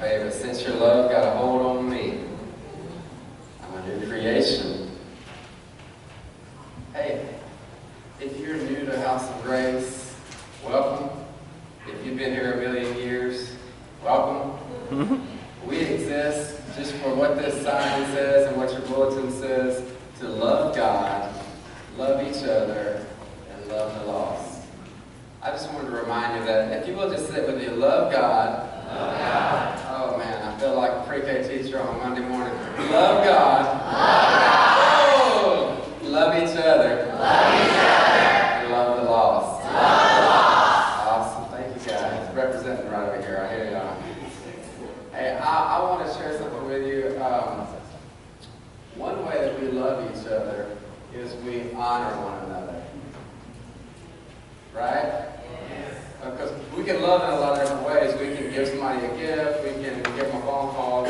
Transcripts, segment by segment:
favorite. Since your love got a hold on me, I'm a new creation. Hey, if you're new to House of Grace, welcome. If you've been here a million years, welcome. We exist just for what this sign says and what your bulletin says, to love God, love each other, and love the lost. I just wanted to remind you that if you will just sit with me, love God. Love God. Oh man, I feel like a pre-K teacher on Monday morning. Love God. Love God. Oh, love each other. Love each other. And love the lost. Love the lost. Awesome. Thank you guys. Representing right over here. I hear y'all. Hey, I want to share something with you. One way that we love each other is we honor one another. Right? Because we can love in a lot of different ways. We can give somebody a gift, we can give them a phone call,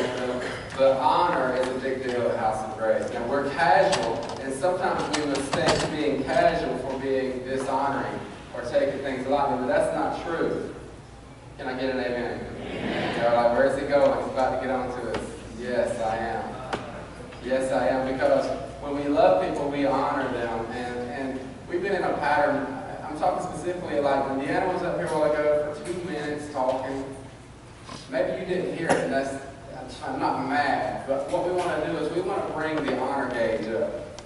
but honor is a big deal at House of Grace. Now we're casual, and sometimes we mistake being casual for being dishonoring or taking things lightly, but that's not true. Can I get an amen? Amen. You're like, where's he going? He's about to get on to us. Yes, I am. Yes, I am, because when we love people, we honor them, and we've been in a pattern. I'm talking specifically like when Deanna was up here a while ago for 2 minutes talking. Maybe you didn't hear it, and I'm not mad, but what we want to do is we want to bring the honor gauge up.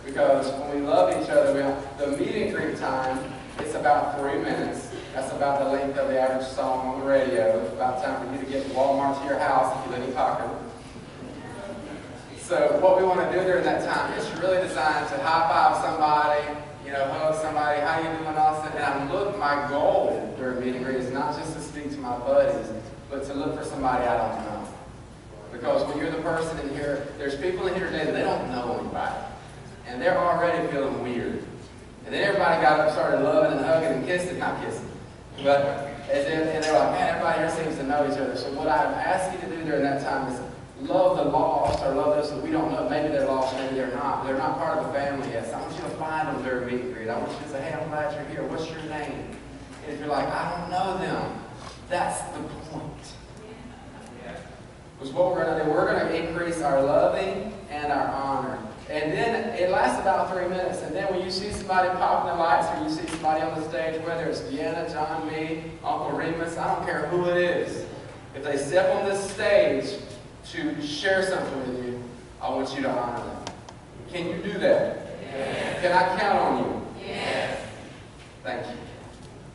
Because when we love each other, the meet and greet time, it's about 3 minutes. That's about the length of the average song on the radio. It's about time for you to get Walmart to your house if you live in Cochran. So what we want to do during that time is really designed to high-five somebody, hug somebody, how you doing, Austin? And my goal during meet and greet is not just to speak to my buddies, but to look for somebody I don't know. Because when you're the person in here, there's people in here today that they don't know anybody. And they're already feeling weird. And then everybody got up, started loving and hugging and kissing, not kissing. But and they're like, man, everybody here seems to know each other. So what I ask you to do during that time is love the lost, or love those that we don't know. Maybe they're lost, maybe they're not. They're not part of the family yet. So I want you to find them during meet and greet. I want you to say, hey, I'm glad you're here. What's your name? And if you're like, I don't know them, that's the point. Because what we're going to do, we're going to increase our loving and our honor. And then it lasts about 3 minutes. And then when you see somebody popping the lights, or you see somebody on the stage, whether it's Deanna, John, me, Uncle Remus, I don't care who it is. If they step on this stage to share something with you, I want you to honor them. Can you do that? Yes. Can I count on you? Yes. Thank you.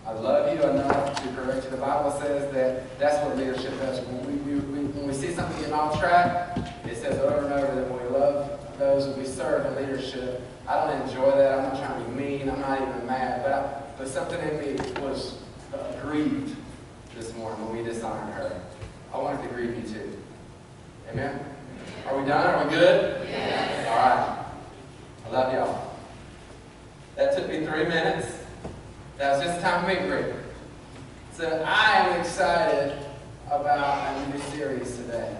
I love you enough to correct you. The Bible says that that's what leadership does. When we see something getting off track, it says over and over that when we love those that we serve in leadership, I don't enjoy that. I'm not trying to be mean. I'm not even mad. But something in me was grieved this morning when we dishonored her. I wanted to grieve you too. Amen? Are we done? Are we good? Yes. All right. I love y'all. That took me 3 minutes. That was just time for me to break. So I am excited about a new series today.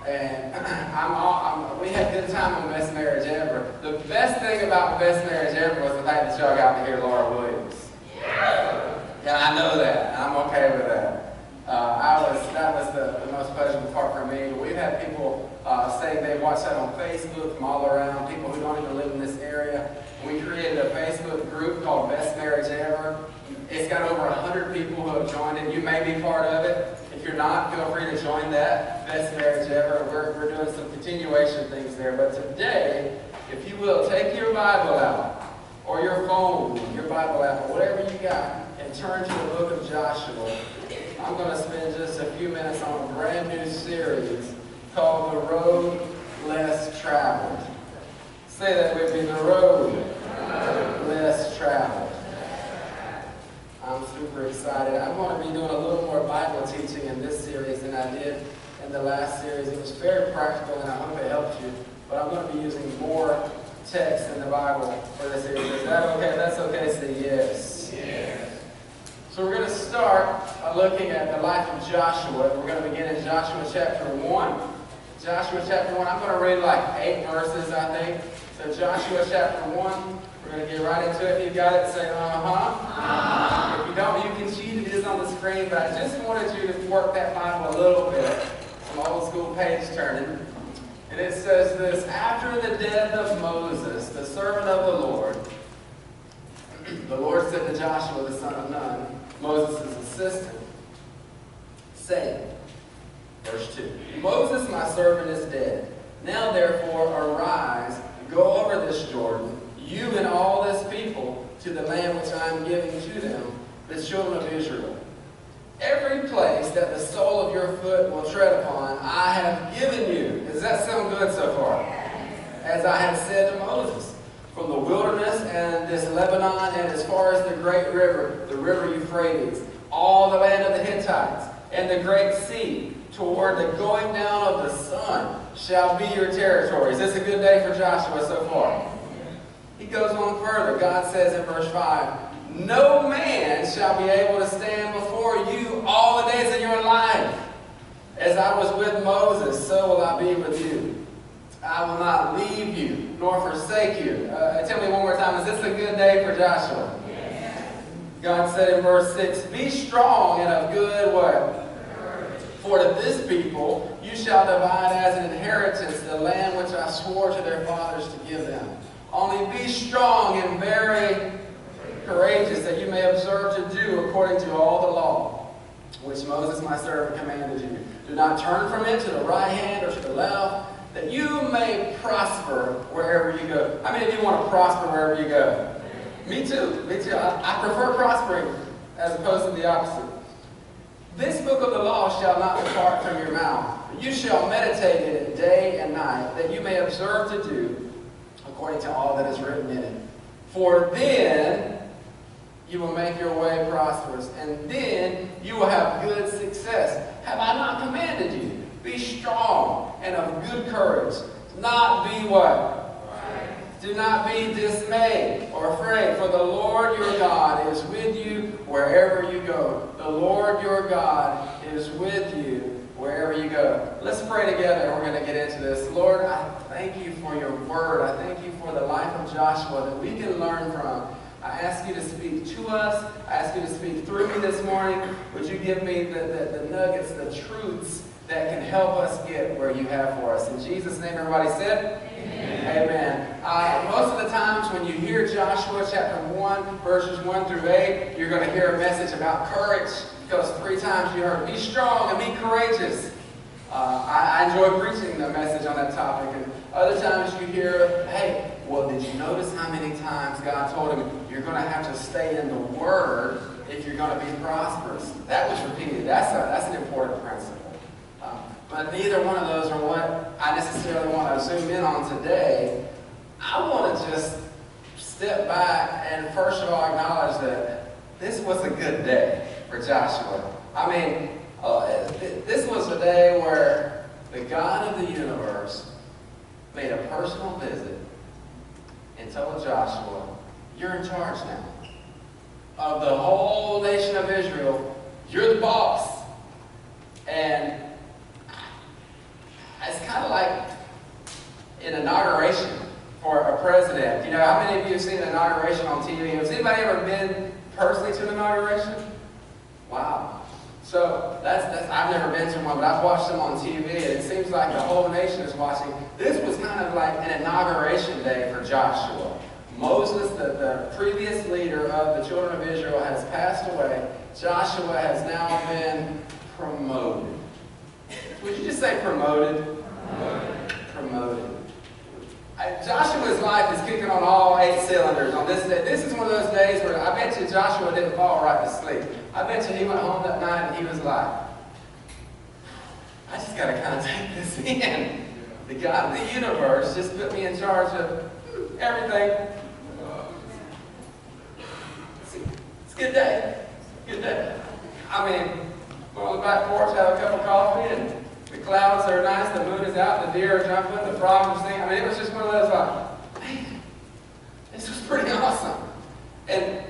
And we had a good time on Best Marriage Ever. The best thing about Best Marriage Ever was the fact that y'all got to hear Laura Williams. Yeah, I know that. And I'm okay with that. That was the most pleasurable part for me. We've had people say they watch that on Facebook from all around, people who don't even live in this area. We created a Facebook group called Best Marriage Ever. It's got over 100 people who have joined it. You may be part of it. If you're not, feel free to join that, Best Marriage Ever. We're doing some continuation things there. But today, if you will, take your Bible out, or your phone, your Bible app, or whatever you got, and turn to the book of Joshua. I'm going to spend just a few minutes on a brand new series called The Road Less Traveled. Say that with me, the road less traveled. I'm super excited. I'm going to be doing a little more Bible teaching in this series than I did in the last series. It was very practical, and I hope it helped you. But I'm going to be using more text in the Bible for this series. Is that okay? If that's okay, say yes. Yes. So we're going to start looking at the life of Joshua. We're going to begin in Joshua chapter 1. Joshua chapter 1. I'm going to read like 8 verses, I think. So Joshua chapter 1. We're going to get right into it. If you got it, say uh-huh. If you don't, you can cheat. It is on the screen, but I just wanted you to work that Bible a little bit. Some old school page turning. And it says this: after the death of Moses, the servant of the Lord said to Joshua the son of Nun, Moses' assistant, saying, verse 2, Moses my servant is dead. Now therefore arise, go over this Jordan, you and all this people, to the land which I am giving to them, the children of Israel. Every place that the sole of your foot will tread upon, I have given you. Does that sound good so far? As I have said to Moses, from the wilderness and this Lebanon and as far as the great river, the river Euphrates, all the land of the Hittites, and the great sea, toward the going down of the sun, shall be your territory. Is this a good day for Joshua so far? He goes on further. God says in verse 5, no man shall be able to stand before you all the days of your life. As I was with Moses, so will I be with you. I will not leave you nor forsake you. Tell me one more time, is this a good day for Joshua? Yes. God said in verse 6, be strong and of good what? For to this people you shall divide as an inheritance the land which I swore to their fathers to give them. Only be strong and very courageous, that you may observe to do according to all the law which Moses my servant commanded you. Do not turn from it to the right hand or to the left, that you may prosper wherever you go. How many of you want to prosper wherever you go? Me too. Me too. I prefer prospering as opposed to the opposite. This book of the law shall not depart from your mouth, but you shall meditate in it day and night, that you may observe to do according to all that is written in it. For then you will make your way prosperous, and then you will have good success. Have I not commanded you? Be strong and of good courage. Do not be what? Do not be dismayed or afraid, for the Lord your God is with you wherever you go. The Lord your God is with you wherever you go. Let's pray together. We're going to get into this. Lord, I thank you for your word. I thank you for the life of Joshua that we can learn from. I ask you to speak to us. I ask you to speak through me this morning. Would you give me the nuggets, the truths that can help us get where you have for us. In Jesus' name, everybody said? Amen. Amen. Most of the times when you hear Joshua chapter 1, verses 1 through 8, you're going to hear a message about courage, because 3 times you heard, be strong and be courageous. I enjoy preaching the message on that topic. And other times you hear, hey, well, did you notice how many times God told him, you're going to have to stay in the Word if you're going to be prosperous? That was repeated. That's an important principle. But neither one of those are what I necessarily want to zoom in on today. I want to just step back and first of all acknowledge that this was a good day for Joshua. I mean, this was a day where the God of the universe made a personal visit and told Joshua, you're in charge now of the whole nation of Israel. You're the boss. And it's kind of like an inauguration for a president. You know, how many of you have seen an inauguration on TV? Has anybody ever been personally to an inauguration? Wow. So I've never been to one, but I've watched them on TV, and it seems like the whole nation is watching. This was kind of like an inauguration day for Joshua. Moses, the previous leader of the children of Israel, has passed away. Joshua has now been promoted. Would you just say promoted? Promoted. Joshua's life is kicking on all 8 cylinders on this day. This is one of those days where I bet you Joshua didn't fall right to sleep. I bet you he went home that night and he was like, I just got to kind of take this in. The God of the universe just put me in charge of everything. It's a good day. Good day. I mean, go on the back porch, have a cup of coffee, and the clouds are nice, the moon is out, the deer are jumping, the frogs are singing. I mean, it was just one of those like, man, this was pretty awesome. And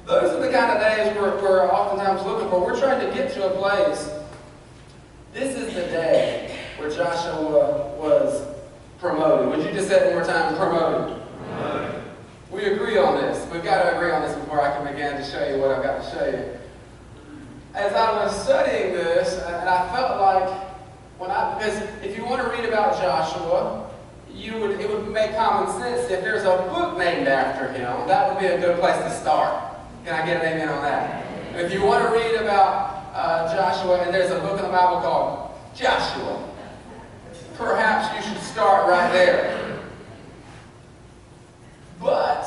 those are the kind of days we're oftentimes looking for. We're trying to get to a place. This is the day where Joshua was promoted. Would you just say it one more time? Promoted. Promoted. We agree on this. We've got to agree on this before I can begin to show you what I've got to show you. As I because if you want to read about Joshua, it would make common sense if there's a book named after him. That would be a good place to start. Can I get an amen on that? If you want to read about Joshua, and there's a book in the Bible called Joshua, perhaps you should start right there. But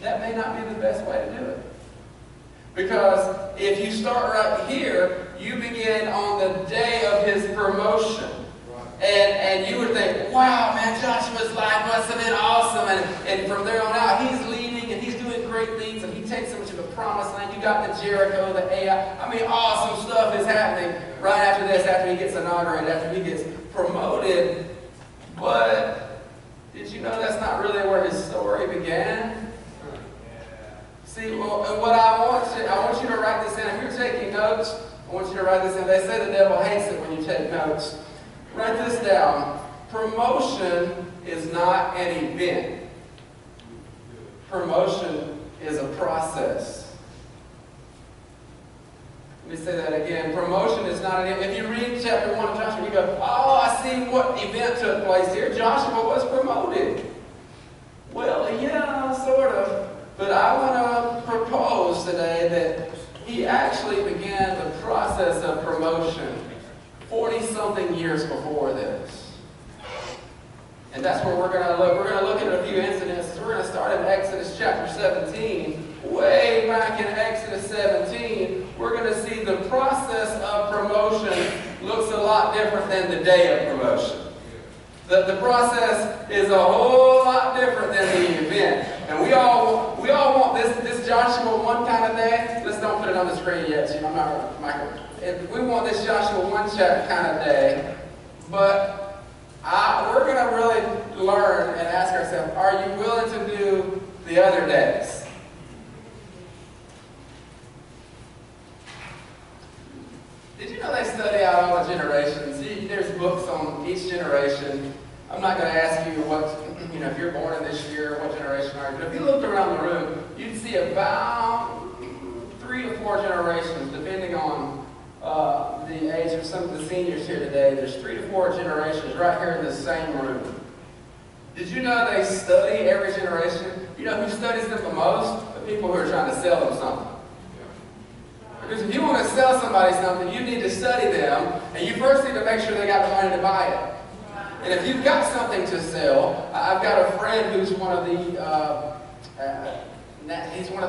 that may not be the best way to do it. Because if you start right here, you begin on the day of his promotion. And you would think, wow, man, Joshua's life must have been awesome. And from there on out, he's leading and he's doing great things. And he takes them to the promised land. You got the Jericho, the Ai. I mean, awesome stuff is happening right after this, after he gets inaugurated, after he gets promoted. But did you know that's not really where his story began? See, well, what I want you to write this in. If you're taking notes, I want you to write this in. They say the devil hates it when you take notes. Write this down. Promotion is not an event. Promotion is a process. Let me say that again. Promotion is not an event. If you read chapter 1 of Joshua, you go, oh, I see what event took place here. Joshua was promoted. Well, yeah, sort of. But I want to propose today that he actually began the process of promotion 40-something years before this. And that's where we're going to look. We're going to look at a few incidents. We're going to start in Exodus chapter 17. Way back in Exodus 17, we're going to see the process of promotion looks a lot different than the day of promotion. The process is a whole lot different than the event. And we all want this Joshua 1 kind of day. Let's don't put it on the screen yet. I'm not Michael. We want this Joshua 1 kind of day. But we're going to really learn and ask ourselves, are you willing to do the other days? Did you know they study out all the generations? There's books on each generation. I'm not going to ask you if you're born in this year, what generation are you? But if you looked around the room, you'd see about 3 to 4 generations, depending on the age of some of the seniors here today. There's 3 to 4 generations right here in the same room. Did you know they study every generation? You know who studies them the most? The people who are trying to sell them something. Because if you want to sell somebody something, you need to study them, and you first need to make sure they got the money to buy it. And if you've got something to sell, I've got a friend who's one of the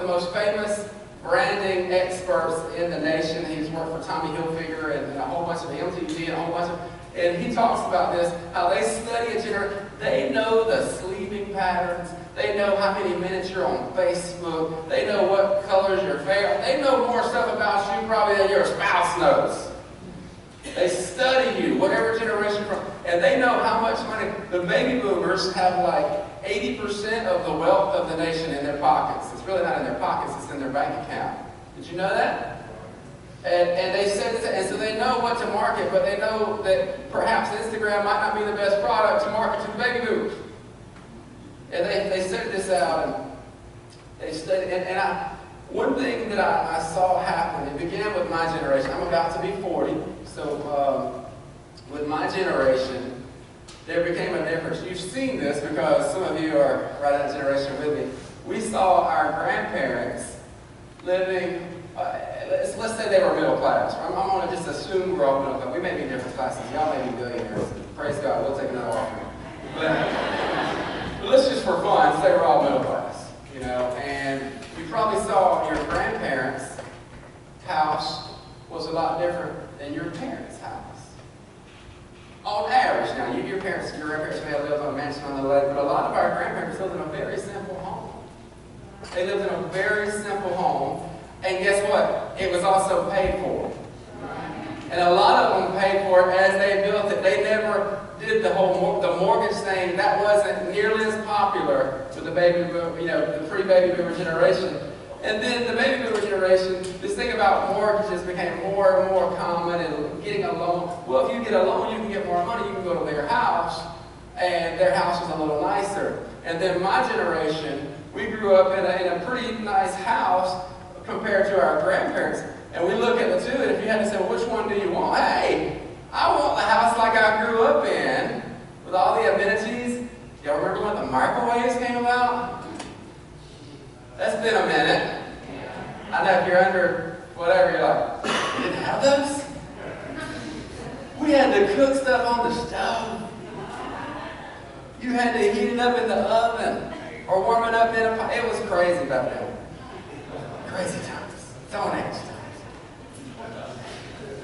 most famous branding experts in the nation. He's worked for Tommy Hilfiger and a whole bunch of MTV and a whole bunch of, and he talks about this, how they study a generation. They know the sleeping patterns. They know how many minutes you're on Facebook. They know what colors your favorite. They know more stuff about you probably than your spouse knows. They study you, whatever generation from, and they know how much money. The baby boomers have like 80% of the wealth of the nation in their pockets. It's really not in their pockets, it's in their bank account. Did you know that? And they said this, and so they know what to market, but they know that perhaps Instagram might not be the best product to market to the baby boomers. And they studied this out, and they studied, one thing that I saw happen, it began with my generation. I'm about to be 40, so with my generation, there became a difference. You've seen this because some of you are right in that generation with me. We saw our grandparents living, let's say they were middle class. I'm going to just assume we're all middle class. We may be in different classes. Y'all may be billionaires. Praise God, we'll take another offering. But let's just for fun say we're all middle class, and you probably saw your grandparents' house was a lot different than your parents' house. On average, now, your grandparents may have lived on a mansion on the lake, but a lot of our grandparents lived in a very simple home. They lived in a very simple home, and guess what? It was also paid for. And a lot of them paid for it as they built it. They never did the mortgage thing. That wasn't nearly as popular with the baby boom, the pre-baby boomer generation. And then the baby boomer generation, this thing about mortgages became more and more common, and getting a loan. Well, if you get a loan, you can get more money. You can go to their house, and their house was a little nicer. And then my generation, we grew up in a pretty nice house compared to our grandparents. And we look at the two, and if you had to say, well, which one do you want? Hey, I want the house like I microwaves came about? That's been a minute. I know if you're under whatever, you're like, we didn't have those? We had to cook stuff on the stove. You had to heat it up in the oven or warm it up in a pot. It was crazy back then. Crazy times. Stone Age times.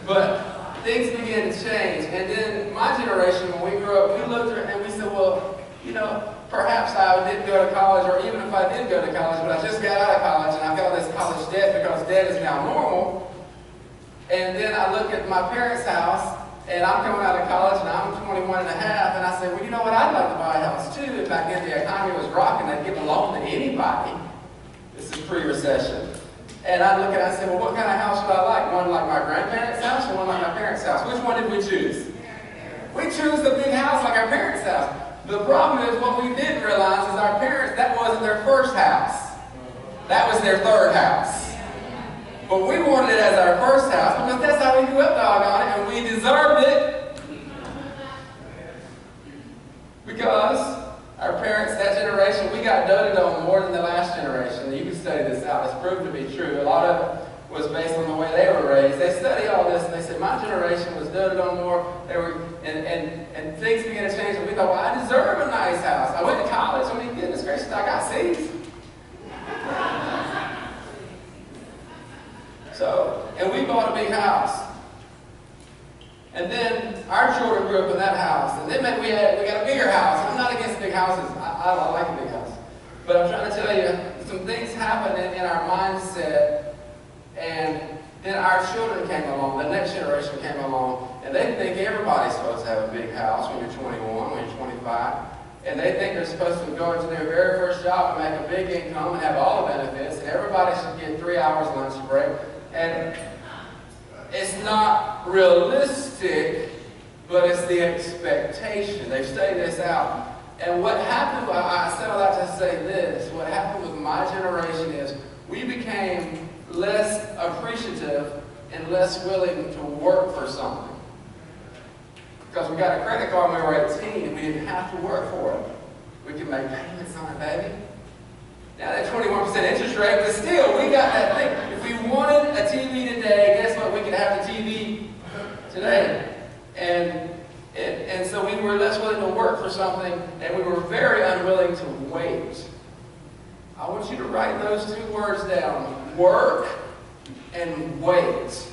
But things began to change. And then my generation, when we grew up, we looked at it and we said, well, you know, perhaps I didn't go to college, or even if I did go to college, but I just got out of college and I've got all this college debt because debt is now normal. And then I look at my parents' house, and I'm coming out of college and I'm 21 and a half, and I say, well, you know what, I'd like to buy a house too. And back then the economy was rocking, they'd give a loan to anybody. This is pre-recession. And I look at it and I say, well, what kind of house should I like? One like my grandparents' house or one like my parents' house? Which one did we choose? We chose the big house like our parents' house. The problem is what we didn't realize is our parents, that wasn't their first house. That was their third house. But we wanted it as our first house because that's how we grew up, doggone it, and we deserved it. Because our parents, that generation, we got doted on more than the last generation. You can study this out. It's proved to be true. A lot of it was based on the way they were raised. They study all this and they said, my generation was doted on more. They were, and things began to change, and we thought, well, I deserve a nice house. I went to college. I mean, goodness gracious, I got C's. So, and we bought a big house. And then our children grew up in that house. And then we got a bigger house. I'm not against big houses. I like a big house. But I'm trying to tell you, some things happened in our mindset. And then our children came along. The next generation came along. And they think everybody's supposed to have a big house when you're 21, when you're 25. And they think they're supposed to go into their very first job and make a big income and have all the benefits. And everybody should get 3 hours lunch break. And it's not realistic, but it's the expectation. They've studied this out. And what happened, I said all that to say this, what happened with my generation is we became less appreciative and less willing to work for something. Because we got a credit card when we were 18 and we didn't have to work for it. We could make payments on it, baby. Now that 21% interest rate, but still, we got that thing. If we wanted a TV today, guess what? We could have the TV today. And so we were less willing to work for something, and we were very unwilling to wait. I want you to write those two words down. Work and wait.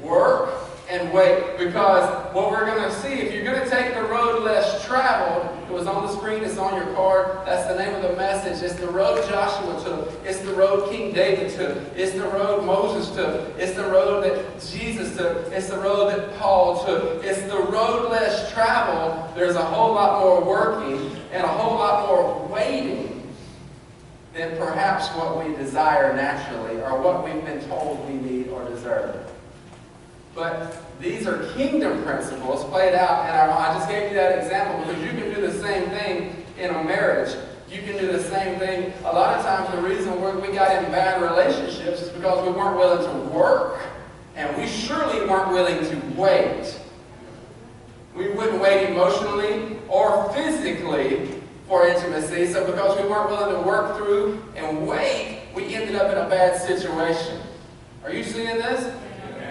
Work and wait. Because what we're going to see, if you're going to take the road less traveled, it was on the screen, it's on your card, that's the name of the message. It's the road Joshua took. It's the road King David took. It's the road Moses took. It's the road that Jesus took. It's the road that Paul took. It's the road less traveled. There's a whole lot more working and a whole lot more waiting than perhaps what we desire naturally or what we've been told we need or deserve. But these are kingdom principles played out in our lives. I just gave you that example because you can do the same thing in a marriage. You can do the same thing. A lot of times the reason we got in bad relationships is because we weren't willing to work, and we surely weren't willing to wait. We wouldn't wait emotionally or physically for intimacy, so because we weren't willing to work through and wait, we ended up in a bad situation. Are you seeing this?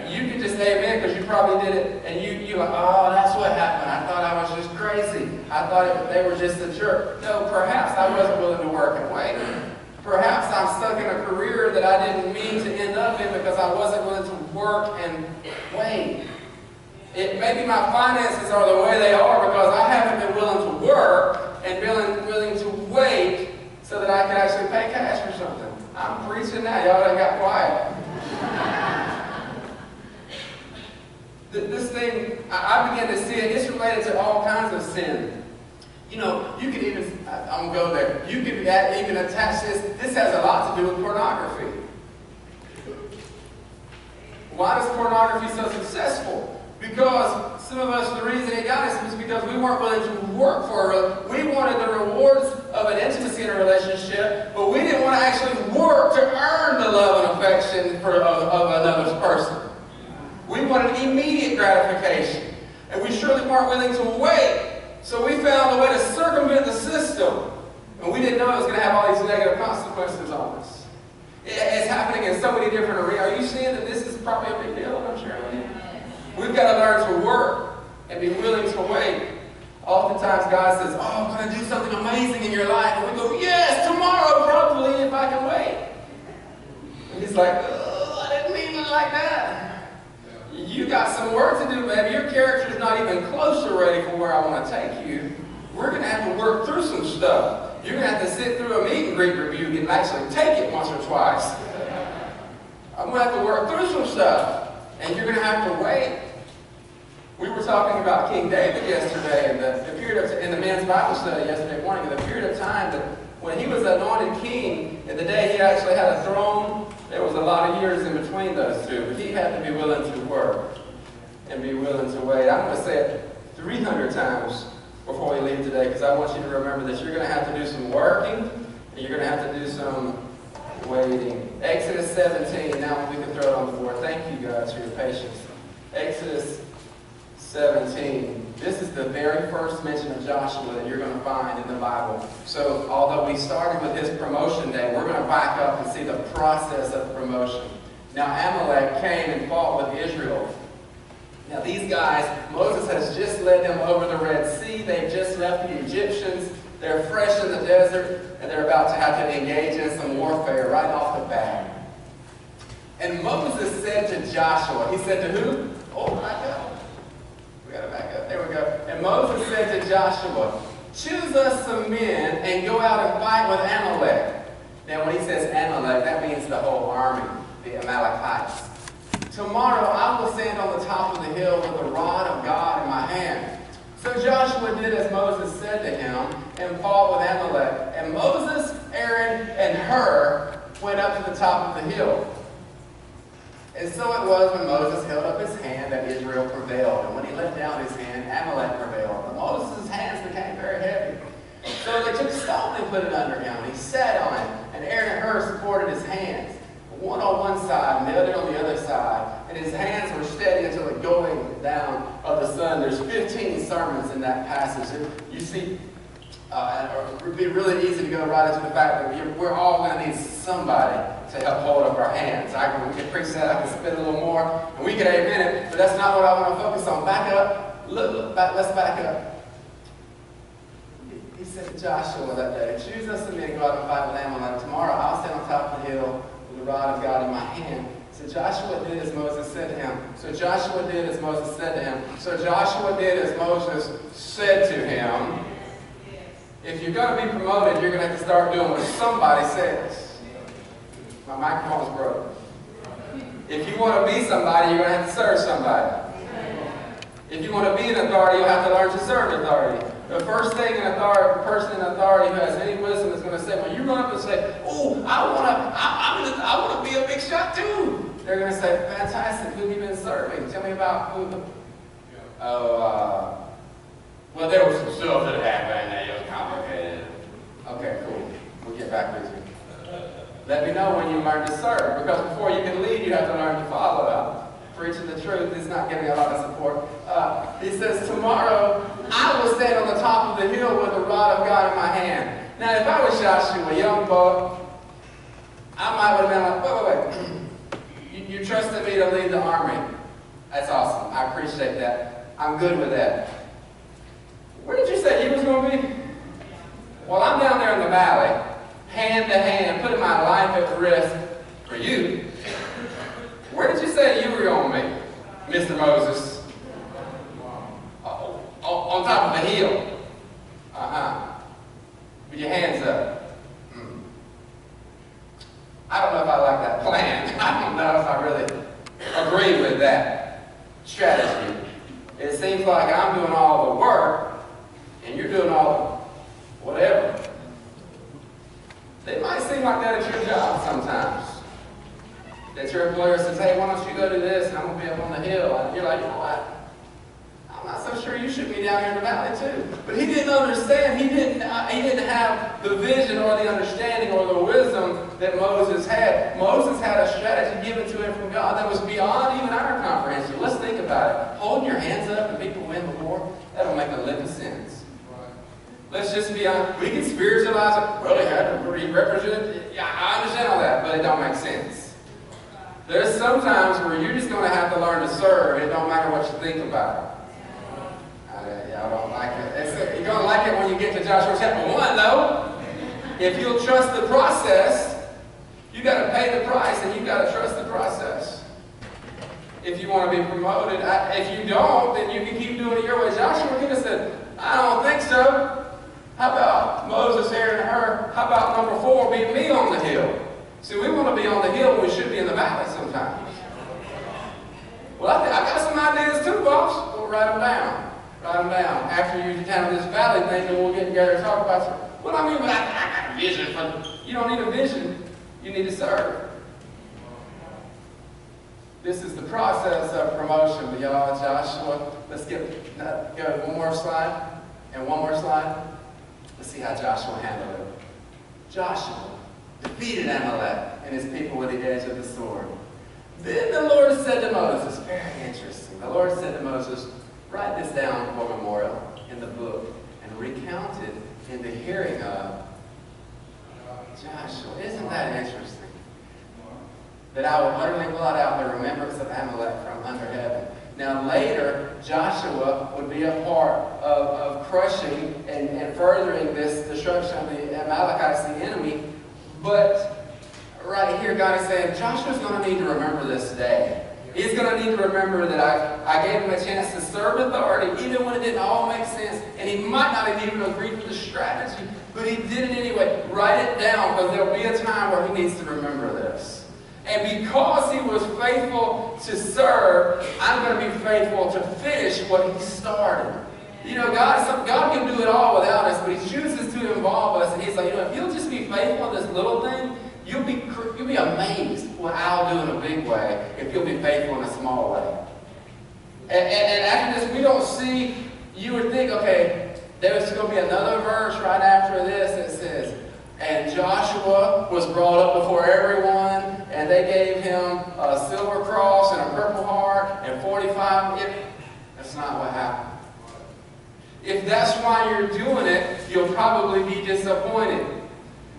You can just say amen because you probably did it, and you're like, oh, that's what happened. I thought I was just crazy. I thought they were just a jerk. No, perhaps I wasn't willing to work and wait. Perhaps I'm stuck in a career that I didn't mean to end up in because I wasn't willing to work and wait. Maybe my finances are the way they are because I haven't been willing to work and willing to wait so that I can actually pay cash for something. I'm preaching now. Y'all done got quiet. This thing, I began to see it, it's related to all kinds of sin. You know, you can even, I'm going to go there, you can even attach this has a lot to do with pornography. Why is pornography so successful? Because some of us, the reason it got us was because we weren't willing to work for it. We wanted the rewards of an intimacy in a relationship, but we didn't want to actually work to earn the love and affection of another person. We wanted immediate gratification. And we surely weren't willing to wait So we found a way to circumvent the system. And we didn't know it was going to have all these negative consequences on us. It's happening in so many different arenas. Are you seeing that this is probably a big deal? I'm sure. We've got to learn to work and be willing to wait. Oftentimes God says, oh, I'm going to do something amazing in your life. And we go, yes, tomorrow probably if I can wait. And he's like, oh, I didn't mean it like that. You got some work to do, baby. Your character's not even close to ready for where I want to take you. We're going to have to work through some stuff. You're going to have to sit through a meet and greet review and actually take it once or twice. I'm going to have to work through some stuff. And you're going to have to wait. We were talking about King David yesterday, and the period of, in the men's Bible study yesterday morning, the period of time that when he was anointed king, and the day he actually had a throne, there was a lot of years in between those two, but he had to be willing to work and be willing to wait. I'm going to say it 300 times before we leave today, because I want you to remember that you're going to have to do some working, and you're going to have to do some waiting. Exodus 17, now we can throw it on the board. Thank you guys for your patience. Exodus 17. This is the very first mention of Joshua that you're going to find in the Bible. So, although we started with his promotion day, we're going to back up and see the process of promotion. Now, Amalek came and fought with Israel. Now, these guys, Moses has just led them over the Red Sea. They've just left the Egyptians. They're fresh in the desert, and they're about to have to engage in some warfare right off the bat. And Moses said to Joshua, he said to who? Oh, back up. We got to back up. There we go. And Moses said to Joshua, choose us some men and go out and fight with Amalek. Now, when he says Amalek, that means the whole army, the Amalekites. Tomorrow I will stand on the top of the hill with the rod of God in my hand. So Joshua did as Moses said to him and fought with Amalek. And Moses, Aaron, and Hur went up to the top of the hill. And so it was when Moses held up his hand that Israel prevailed. And when he let down his hand, Amalek prevailed. But Moses' hands became very heavy. So they took a stone and put it under him, and he sat on it. And Aaron and Hur supported his hands, one on one side and the other on the other side. And his hands were steady until the going down of the sun. There's 15 sermons in that passage. You see, it would be really easy to go right into the fact that we're all going to need somebody to help hold up our hands. We can preach that, I can spit a little more, and we can amen it, but that's not what I want to focus on. Back up, look back, let's back up. He said to Joshua that day, choose us some men to go out and fight with Amalek. Tomorrow I'll stand on top of the hill with the rod of God in my hand. So Joshua did as Moses said to him. So Joshua did as Moses said to him. So Joshua did as Moses said to him. If you're going to be promoted, you're going to have to start doing what somebody says. My microphone is broken. If you want to be somebody, you're going to have to serve somebody. If you want to be an authority, you'll have to learn to serve authority. The first thing a person in authority who has any wisdom is going to say, when you run up and say, oh, I want to be a big shot too. They're going to say, fantastic, who have you been serving? Tell me about who. Well, there was some stuff that happened and it was complicated. Okay, cool. We'll get back with you. Let me know when you learn to serve, because before you can lead, you have to learn to follow. Preaching the truth is not getting a lot of support. He says, tomorrow I will stand on the top of the hill with the rod of God in my hand. Now, if I was Joshua, a young buck, I might have been like, wait. You trusted me to lead the army. That's awesome. I appreciate that. I'm good with that. Where did you say he was going to be? Well, I'm down there in the valley, hand to hand, putting my life at risk for you. Where did you say you were going to be, Mr. Moses? On top of the hill. With your hands up. I don't know if I like that plan. I don't know if I really agree with that strategy. It seems like I'm doing all the work, and you're doing all the whatever. It might seem like that at your job sometimes. That your employer says, hey, why don't you go do this, and I'm going to be up on the hill. And you're like, you know what? I'm not so sure you should be down here in the valley too. But he didn't understand. He didn't have the vision or the understanding or the wisdom that Moses had. Moses had a strategy given to him from God that was beyond even our comprehension. Let's think about it. Holding your hands up and people win the war, that'll make a living sense. Let's just be honest. We can spiritualize it. Well, he had to be represented. Yeah, I understand all that, but it don't make sense. There's some times where you're just going to have to learn to serve. It don't matter what you think about it. Y'all don't like it. You're going to like it when you get to Joshua chapter 1, though. If you'll trust the process, you got to pay the price, and you got to trust the process. If you want to be promoted, if you don't, then you can keep doing it your way. Joshua could have said, I don't think so. How about Moses, Aaron, and Hur? How about number 4, be me on the hill? See, we want to be on the hill when we should be in the valley sometimes. Well, I got some ideas too, boss. We'll write them down. Write them down. After you have this valley thing, then we'll get together and talk about it. What I mean, but I got a vision. You don't need a vision. You need to serve. This is the process of promotion. But y'all, Joshua, let's go one more slide and one more slide. Let's see how Joshua handled it. Joshua defeated Amalek and his people with the edge of the sword. Then the Lord said to Moses, very interesting. The Lord said to Moses, write this down for memorial in the book and recount it in the hearing of Joshua. Isn't that interesting? That I will utterly blot out the remembrance of Amalek from under heaven. Now later, Joshua would be a part of crushing and furthering this destruction of the Amalekites, the enemy. But right here, God is saying, Joshua's going to need to remember this day. He's going to need to remember that I gave him a chance to serve authority, even when it didn't all make sense. And he might not have even agreed with the strategy, but he did it anyway. Write it down, because there'll be a time where he needs to remember this. And because he was faithful to serve, I'm going to be faithful to finish what he started. You know, God can do it all without us, but he chooses to involve us. And he's like, if you'll just be faithful in this little thing, you'll be amazed what I'll do in a big way if you'll be faithful in a small way. And after this, we don't see, you would think, okay, there's going to be another verse right after this that says, and Joshua was brought up before everyone, and they gave him a silver cross and a purple heart and 45. That's not what happened. If that's why you're doing it, you'll probably be disappointed.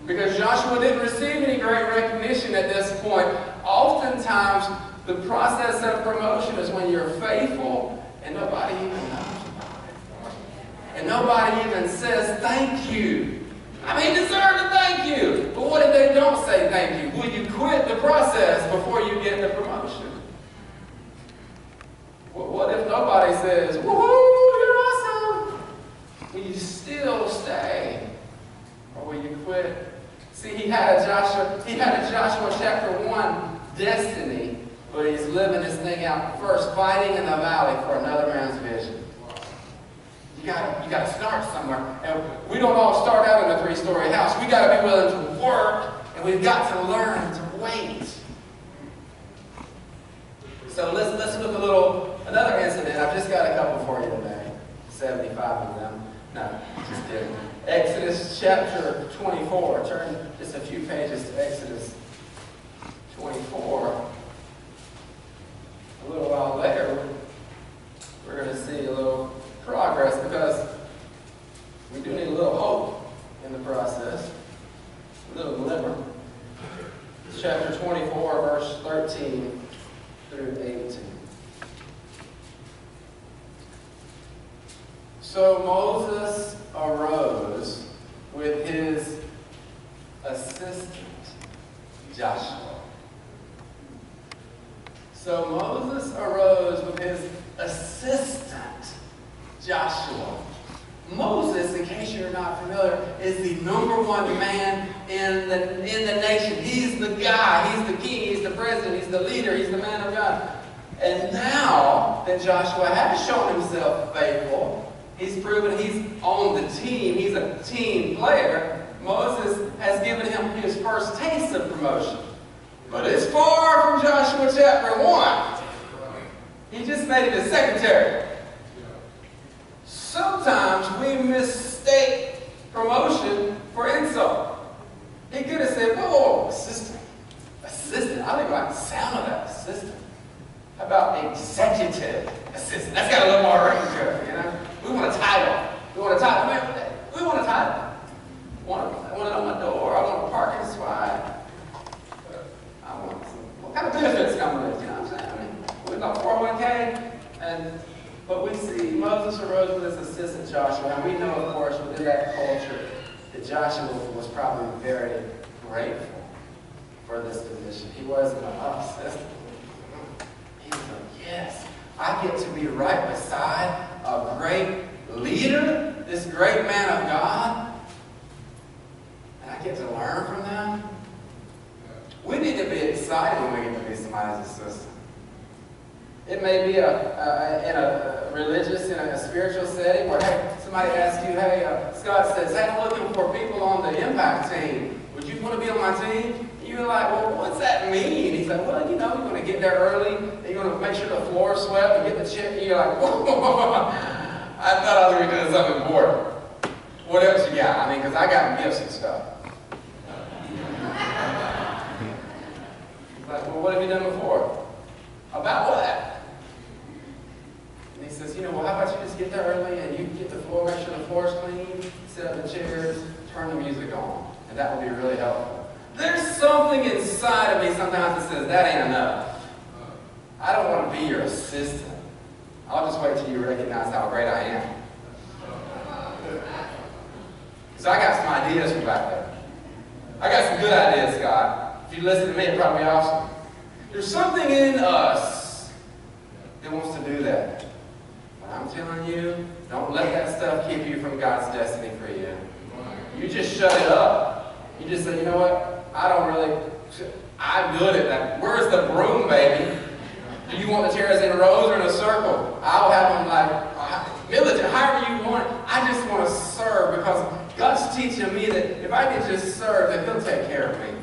Because Joshua didn't receive any great recognition at this point. Oftentimes, the process of promotion is when you're faithful and nobody even knows about it. And nobody even says thank you. I mean, deserve to thank you. But what if they don't say thank you? Will you quit the process before you get the promotion? Well, what if nobody says, woohoo, you're awesome? Will you still stay? Or will you quit? See, he had a Joshua chapter 1 destiny, but he's living this thing out first, fighting in the valley for another man's vision. You got to start somewhere. And we don't all start out in a 3-story house. We got to be willing to work, and we've got to learn to wait. So let's look another incident. I've just got a couple for you today. 75 of them. No, just kidding. Exodus chapter 24. Turn just a few pages to Exodus 24. A little while later, we're going to see a little progress, because we do need a little hope in the process, a little glimmer. Chapter 24, verse 13 through 18. So Moses arose with his assistant, Joshua. So Moses arose with his assistant, Joshua. Moses, in case you're not familiar, is the #1 man in the nation. He's the guy. He's the king. He's the president. He's the leader. He's the man of God. And now that Joshua has shown himself faithful, he's proven he's on the team. He's a team player. Moses has given him his first taste of promotion. But it's far from Joshua chapter 1. He just made him his secretary. Sometimes we mistake promotion for insult. He could have said, whoa, assistant. Assistant. I don't even like the sound of that, assistant. How about executive assistant? That's got a little more ring to it, you know? We want a title. We want a title. We want a title. But we see Moses arose with his assistant Joshua, and we know, of course, within that culture, that Joshua was probably very grateful for this position. He wasn't obsessed. He was like, yes, I get to be right beside a great leader, this great man of God, and I get to learn from them. We need to be excited when we get to be somebody's assistant. It may be in a religious, in a spiritual setting where, hey, somebody asks you, hey, Scott says, hey, I'm looking for people on the impact team. Would you want to be on my team? You're like, well, what's that mean? He's like, well, you know, you're going to get there early, and you're going to make sure the floor is swept and get the chip. And you're like, whoa, I thought I was going to be doing something important. What else you got? I mean, because I got gifts and stuff. He's like, well, what have you done before? About what? And he says, you know, well, how about you just get there early and you get the floor, make sure the floor is clean, set up the chairs, turn the music on. And that will be really helpful. There's something inside of me sometimes that says, that ain't enough. I don't want to be your assistant. I'll just wait till you recognize how great I am. So I got some ideas from back there. I got some good ideas, Scott. If you listen to me, it'd probably be awesome. There's something in us that wants to do that. But I'm telling you, don't let that stuff keep you from God's destiny for you. You just shut it up. You just say, you know what? I'm good at that. Where's the broom, baby? Do you want the chairs in rows or in a circle? I'll have them like militant, however you want it. I just want to serve because God's teaching me that if I can just serve, then He'll take care of me.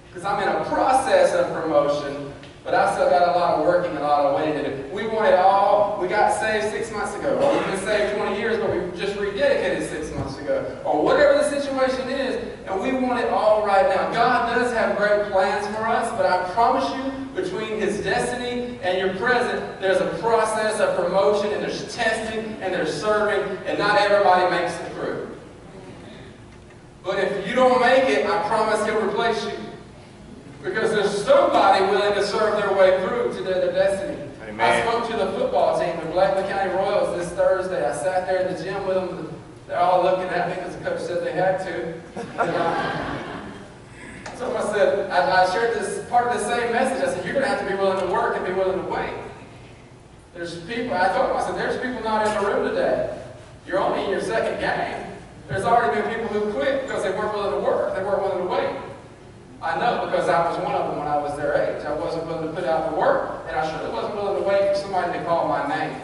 Because I'm in a process of promotion, but I still got a lot of working, a lot of waiting to do. We want it all. We got saved 6 months ago. Or we've been saved 20 years, but we just rededicated 6 months ago. Or whatever the situation is, and we want it all right now. God does have great plans for us, but I promise you, between His destiny and your present, there's a process of promotion, and there's testing, and there's serving, and not everybody makes it through. But if you don't make it, I promise He'll replace you. Because there's somebody willing to serve their way through to their destiny. Amen. I spoke to the football team, the Blackman County Royals, this Thursday. I sat there in the gym with them. They're all looking at me because the coach said they had to. So I said, I shared this part of the same message. I said, you're going to have to be willing to work and be willing to wait. There's people, I told them, I said, there's people not in the room today. You're only in your second game. There's already been people who quit because they weren't willing to work. They weren't willing to wait. I know because I was one of them when I was their age. I wasn't willing to put out the work, and I surely wasn't willing to wait for somebody to call my name.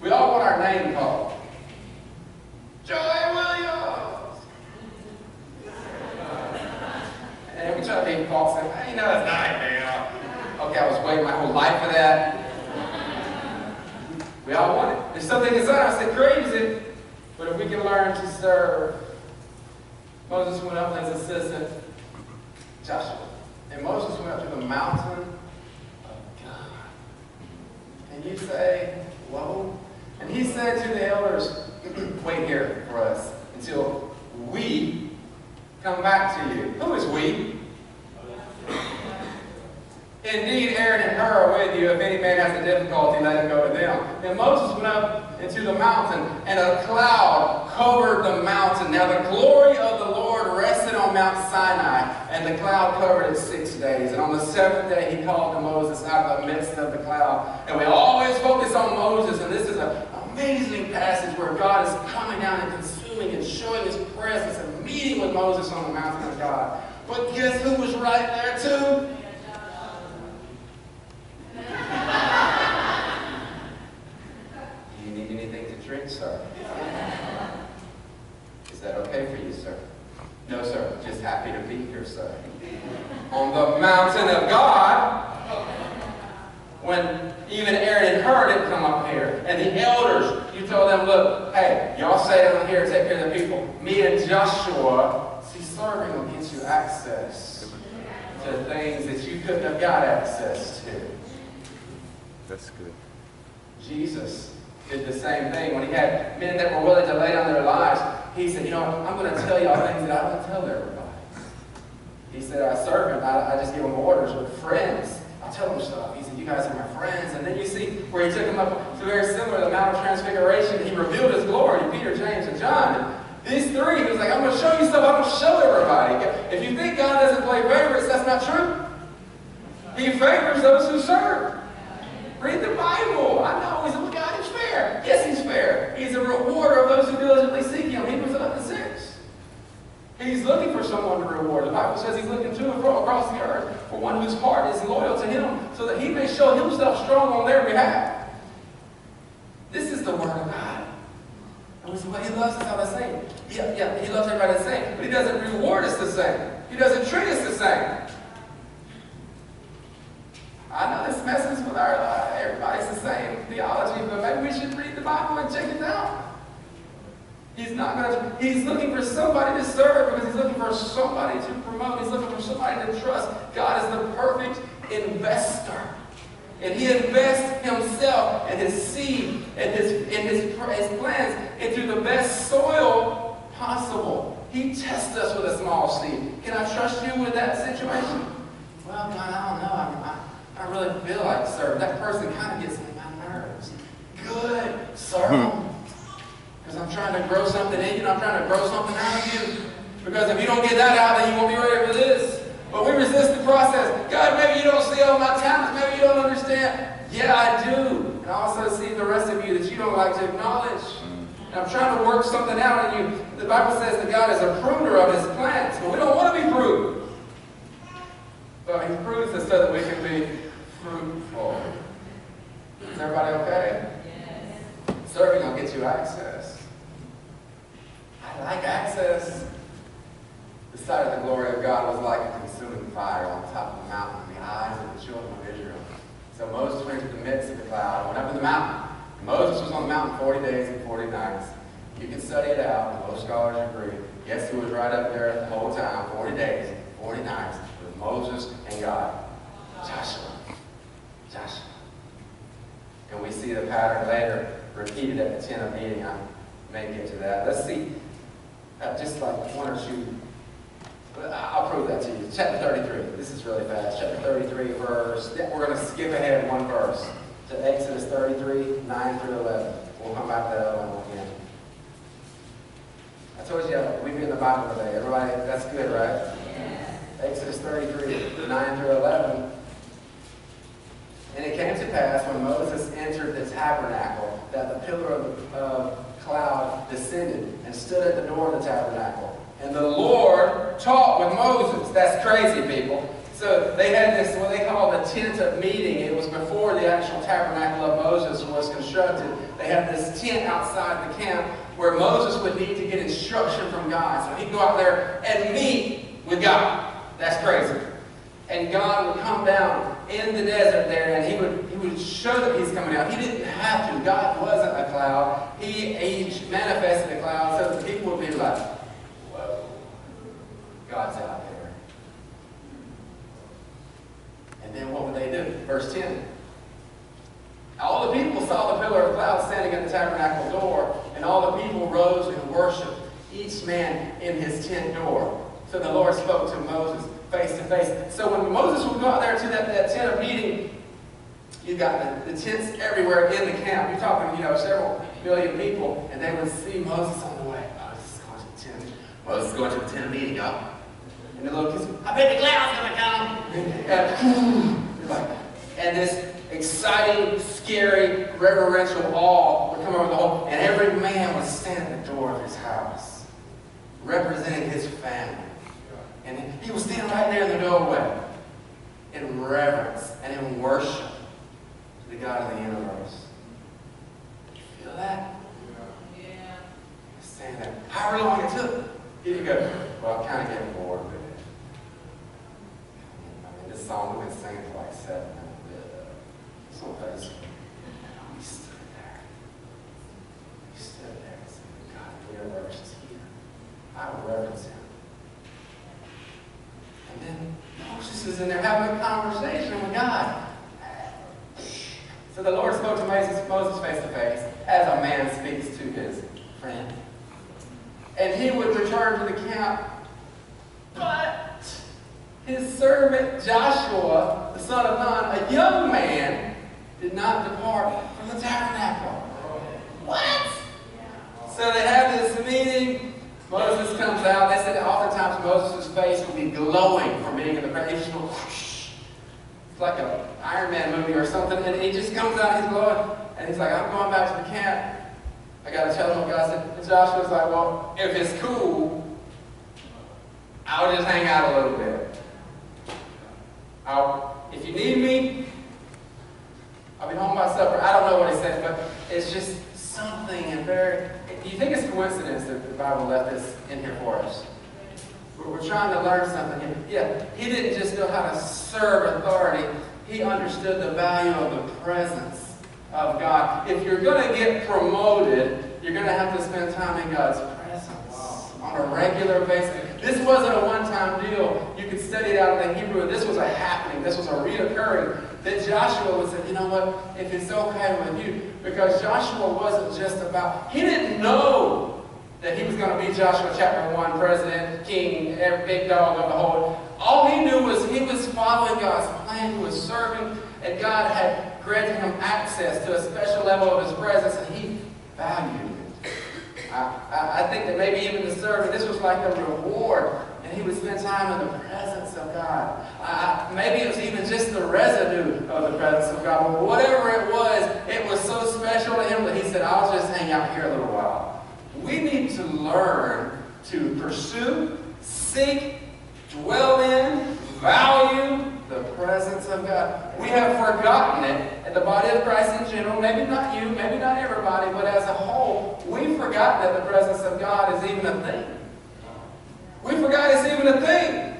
We all want our name called. Joy Williams! And every time people call, say, hey, no, it's not, man. Okay, I was waiting my whole life for that. We all want it. There's something inside us that craves it, but if we can learn to serve. Moses went up with his assistant, Joshua. And Moses went up to the mountain of God. And you say, whoa. And he said to the elders, wait here for us until we come back to you. Who is we? Indeed, Aaron and Hur are with you. If any man has a difficulty, let him go to them. And Moses went up into the mountain, and a cloud covered the mountain. Now the glory of the Lord rested on Mount Sinai, and the cloud covered it 6 days. And on the 7th day he called to Moses out of the midst of the cloud. And we always focus on Moses, and this is an amazing passage where God is coming down and consuming and showing His presence and meeting with Moses on the mountain of God. But guess who was right there too? Do you need anything to drink, sir? Is that okay for you, sir? No, sir. Just happy to be here, sir. On the mountain of God, when even Aaron and Hur didn't come up here, and the elders, you told them, look, hey, y'all stay down here and take care of the people. Me and Joshua, see, serving will get you access to things that you couldn't have got access to. That's good. Jesus did the same thing. When He had men that were willing to lay down their lives, He said, you know, I'm going to tell y'all things that I don't tell everybody. He said, I serve Him. I just give them orders. With friends, I tell them stuff. He said, you guys are my friends. And then you see where he took them up to very similar, the Mount of Transfiguration. He revealed his glory to Peter, James, and John. And these three, he was like, I'm going to show you stuff I don't show everybody. If you think God doesn't play favorites, that's not true. He favors those who serve. Read the Bible. I know he's a God who's fair. Yes, he's fair. He's a rewarder of those who diligently seek him. Hebrews 11:6. He's looking for someone to reward. The Bible says he's looking to and fro across the earth for one whose heart is loyal to him, so that he may show himself strong on their behalf. This is the word of God. And what he loves us all the same. Yeah, he loves everybody the same, but he doesn't reward us the same. He doesn't treat us the same. I know this messes with our life. Everybody's the same theology, but maybe we should read the Bible and check it out. He's looking for somebody to serve because he's looking for somebody to promote. He's looking for somebody to trust. God is the perfect investor. And he invests himself and his seed and his plans into the best soil possible. He tests us with a small seed. Can I trust you with that situation? Well, God, I don't know. I really feel like serving. That person kind of gets on my nerves. Good. Serve them. Because I'm trying to grow something in you. I'm trying to grow something out of you. Because if you don't get that out, then you won't be ready for this. But we resist the process. God, maybe you don't see all my talents. Maybe you don't understand. Yeah, I do. And I also see the rest of you that you don't like to acknowledge. And I'm trying to work something out in you. The Bible says that God is a pruner of his plants. But we don't want to be pruned. But he prunes us so that we can be fruitful. Is everybody okay? Yes. Serving will get you access. I like access. The sight of the glory of God was like a consuming fire on top of the mountain in the eyes of the children of Israel. So Moses went into the midst of the cloud and went up in the mountain. And Moses was on the mountain 40 days and 40 nights. You can study it out, and most scholars agree. Guess who was right up there the whole time, 40 days, 40 nights, with Moses and God? Joshua. And we see the pattern later repeated at the tent of meeting. I may get to that. Let's see, just like one or two. I'll prove that to you. Chapter 33. This is really fast. Chapter 33, verse. We're going to skip ahead one verse to Exodus 33, 9 through 11. We'll come back to that one again. I told you we'd be in the Bible today. Everybody, that's good, right? Yes. Exodus 33, 9 through 11. And it came to pass when Moses entered the tabernacle that the pillar of cloud descended and stood at the door of the tabernacle. And the Lord taught with Moses. That's crazy, people. So they had this, what they call the tent of meeting. It was before the actual tabernacle of Moses was constructed. They had this tent outside the camp where Moses would need to get instruction from God. So he'd go out there and meet with God. That's crazy. And God would come down in the desert there, and he would show that he's coming out. He didn't have to. God wasn't a cloud. He manifested a cloud so that people would be like, whoa, God's out there. And then what would they do? Verse 10. All the people saw the pillar of cloud standing at the tabernacle door, and all the people rose and worshiped, each man in his tent door. So the Lord spoke to Moses face to face. So when Moses would go out there to that tent of meeting, you got the tents everywhere in the camp. You're talking, several million people, and they would see Moses on the way. Moses is going to the tent. Moses is going to the tent of meeting, y'all. And the little kids, I bet the cloud's going to come. And this exciting, scary, reverential awe would come over the whole, and every man would stand at the door of his house, representing his family. And he was standing right there in the doorway in reverence and in worship to the God of the universe. You feel that? Yeah. Standing there. However long it took. Here you go. Well, I'm kind of getting bored with it. I mean, this song we've been singing for like 7 minutes. So we stood there. We stood there and said, God, the universe is here. I reverence him. And then Moses is in there having a conversation with God. So the Lord spoke to Moses face to face, as a man speaks to his friend. And he would return to the camp. But his servant Joshua, the son of Nun, a young man, did not depart from the tabernacle. What? So they have this meeting. Moses comes out. They said that oftentimes Moses' face would be glowing from being in the presence. He just whoosh. It's like an Iron Man movie or something. And he just comes out, he's glowing. And he's like, I'm going back to the camp. I got to tell them what God said. And Joshua's like, well, if it's cool, I'll just hang out a little bit. If you need me, I'll be home by supper. I don't know what he said, but it's just something and very... Do you think it's coincidence that the Bible left this in here for us? We're trying to learn something here. Yeah, he didn't just know how to serve authority. He understood the value of the presence of God. If you're going to get promoted, you're going to have to spend time in God's presence on a regular basis. This wasn't a one-time deal. You could study it out of the Hebrew. This was a happening. This was a reoccurring. That Joshua would say, you know what, if it's okay with you. Because Joshua wasn't just about, he didn't know that he was going to be Joshua chapter 1, president, king, every big dog of the whole. All he knew was he was following God's plan. He was serving, and God had granted him access to a special level of his presence, and he valued it. I think that maybe even the serving, this was like a reward, and he would spend time in the presence of God. Maybe it was even just the residue of the presence of God, but whatever it was so special to him that he said, I'll just hang out here a little while. We need to learn to pursue, seek, dwell in, value the presence of God. We have forgotten it, and the body of Christ in general, maybe not you, maybe not everybody, but as a whole, we've forgotten that the presence of God is even a thing. We forgot it's even a thing.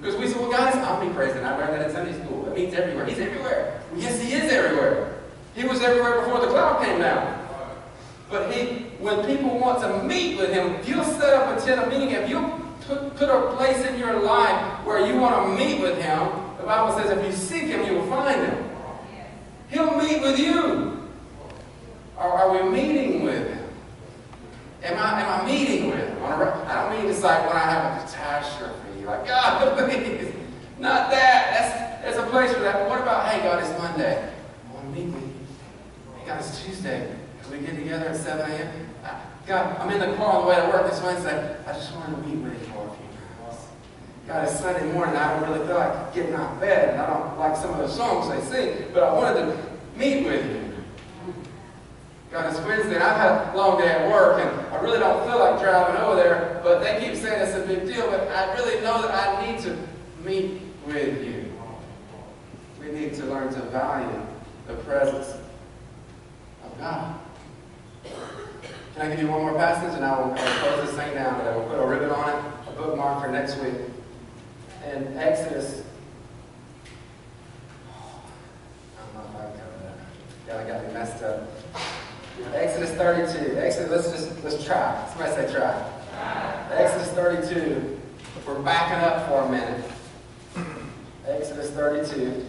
Because we said, well, God is omnipresent. I learned that in Sunday school. That means everywhere. He's everywhere. Well, yes, he is everywhere. He was everywhere before the cloud came down. But when people want to meet with him, if you'll set up a tent of meeting, if you'll put a place in your life where you want to meet with him, the Bible says if you seek him, you will find him. He'll meet with you. Are we meeting with him? Am I meeting with him? I don't mean it's like when I have a catastrophe, like, God, please. Not that. There's a place for that. But what about, hey, God, it's Monday. I want to meet with you. Hey, God, it's Tuesday. Can we get together at 7 a.m.? God, I'm in the car on the way to work this Wednesday. I just wanted to meet with you for a few minutes. God, it's Sunday morning. I don't really feel like getting out of bed. And I don't like some of the songs they sing. But I wanted to meet with you. God, it's Wednesday, and I've had a long day at work, and I really don't feel like driving over there, but they keep saying it's a big deal, but I really know that I need to meet with you. We need to learn to value the presence of God. Can I give you one more passage, and I will close this thing down, but I will put a ribbon on it, a bookmark for next week. In Exodus, I don't know if I can cover that. God, I got me messed up. Exodus 32. Let's try. Somebody say try. Exodus 32. We're backing up for a minute. Exodus 32.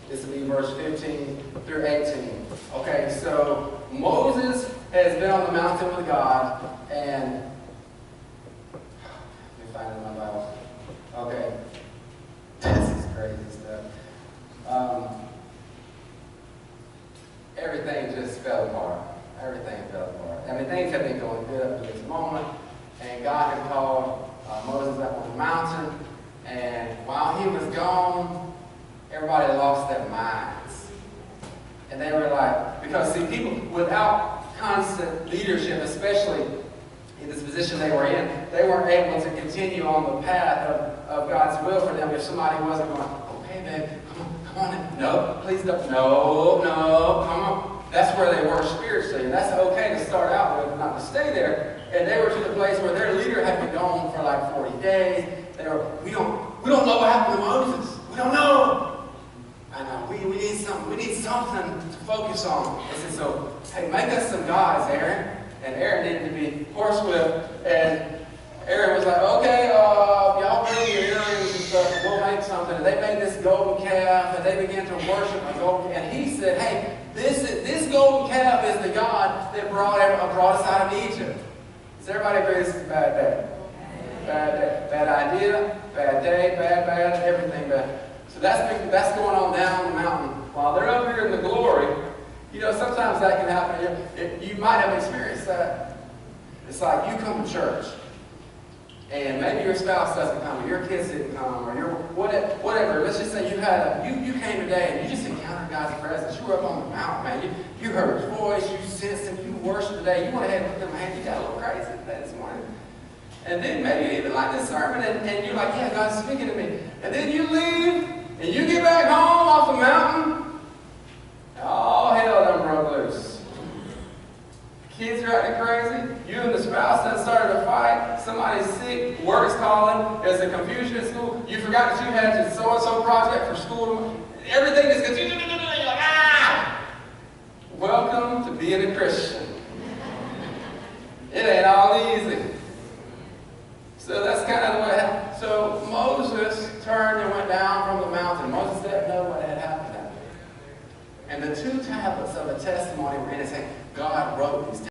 This will be verse 15 through 18. Okay, so Moses has been on the mountain with God, and let me find it in my Bible. Okay. This is crazy stuff. Everything just fell apart. Everything fell apart. I mean, things have been going good up to this moment. And God had called Moses up on the mountain. And while he was gone, everybody lost their minds. And they were like, because see, people without constant leadership, especially in this position they were in, they weren't able to continue on the path of God's will for them if somebody wasn't going, okay, babe, come on, no, please don't, no, come on. That's where they were spiritually, and that's okay to start out with, not to stay there. And they were to the place where their leader had been gone for like 40 days. We don't know what happened to Moses. We don't know. I know, we need something. We need something to focus on. They said, so, hey, make us some gods, Aaron. And Aaron needed to be horsewhipped, and Aaron was like, okay, y'all bring your earrings and stuff, and we'll make something. And they made this golden calf, and they began to worship the golden calf. And he said, hey, this golden calf is the God that brought us out of Egypt. Does everybody agree this is a bad day? Bad day. Bad idea, bad day, bad, everything bad. So that's going on down the mountain. While they're up here in the glory, you know, sometimes that can happen. You might have experienced that. It's like you come to church, and maybe your spouse doesn't come, or your kids didn't come, or your whatever. Let's just say you came today and you just encountered God's presence. You were up on the mountain, man. You heard His voice, you sensed Him, you worshiped today. You went ahead and put them hands. You got a little crazy today this morning. And then maybe you even like this sermon, and you're like, yeah, God's speaking to me. And then you leave, and you get back home off the mountain. All hell done broke loose. Kids are acting crazy. You and the spouse done started a fight. Somebody's sick. Work's calling. There's a confusion at school. You forgot that you had this so-and-so project for school. Everything is confusing. You're like, ah! Welcome to being a Christian. It ain't all easy. So that's kind of what happened. So Moses turned and went down from the mountain. Moses didn't know what had happened. And the 2 tablets of the testimony were in it saying, God wrote these